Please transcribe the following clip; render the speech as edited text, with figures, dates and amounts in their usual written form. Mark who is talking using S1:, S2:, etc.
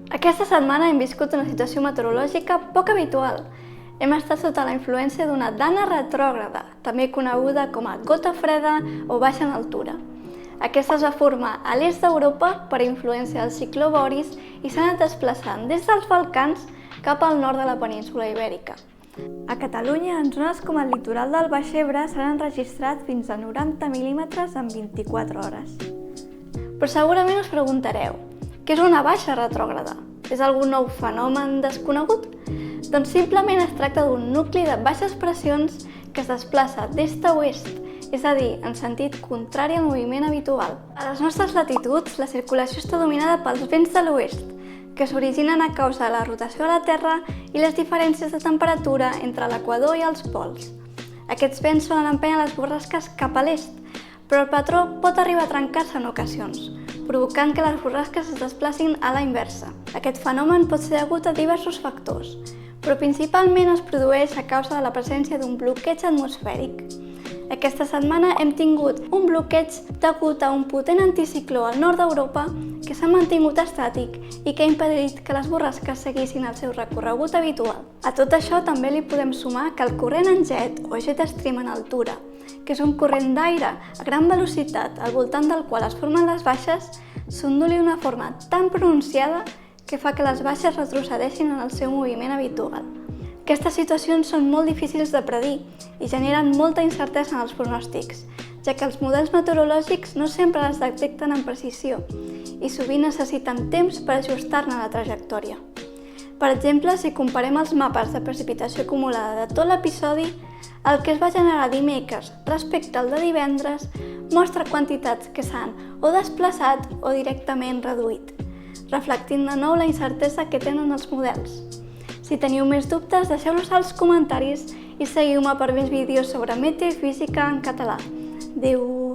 S1: Aquesta setmana hem viscut una situació meteorològica poc habitual. Hem estat sota la influència d'una dana retrògrada, també coneguda com a gota freda o baixa en altura. Aquesta es va formar a l'est d'Europa per influència del cicló Boris i s'ha anat desplaçant des dels Balcans cap al nord de la península Ibèrica. A Catalunya, en zones com el litoral del Baix Ebre, s'han enregistrat fins a 90 mil·límetres en 24 hores. Però segurament us preguntareu, què és una baixa retrògrada? És algun nou fenomen desconegut? Doncs simplement es tracta d'un nucli de baixes pressions que es desplaça d'est a oest, és a dir, en sentit contrari al moviment habitual. A les nostres latituds, la circulació està dominada pels vents de l'oest, que s'originen a causa de la rotació de la Terra i les diferències de temperatura entre l'equador i els pols. Aquests vents solen empènyer les borrasques cap a l'est, però el patró pot arribar a trencar-se en ocasions, provocant que les borrasques es desplacin a la inversa. Aquest fenomen pot ser degut a diversos factors, però principalment es produeix a causa de la presència d'un bloqueig atmosfèric. Aquesta setmana hem tingut un bloqueig degut a un potent anticicló al nord d'Europa que s'ha mantingut estàtic i que ha impedit que les borrasques seguissin el seu recorregut habitual. A tot això també li podem sumar que el corrent en jet o jet stream en altura, que és un corrent d'aire a gran velocitat al voltant del qual es formen les baixes, s'onduli d'una forma tan pronunciada que fa que les baixes retrocedeixin en el seu moviment habitual. Aquestes situacions són molt difícils de predir i generen molta incertesa en els pronòstics, ja que els models meteorològics no sempre les detecten amb precisió i sovint necessiten temps per ajustar-ne la trajectòria. Per exemple, si comparem els mapes de precipitació acumulada de tot l'episodi, el que es va generar dimecres respecte al de divendres mostra quantitats que s'han o desplaçat o directament reduït, reflectint de nou la incertesa que tenen els models. Si teniu més dubtes, deixeu-los als comentaris i seguiu-me per més vídeos sobre meteo i física en català. Adéu!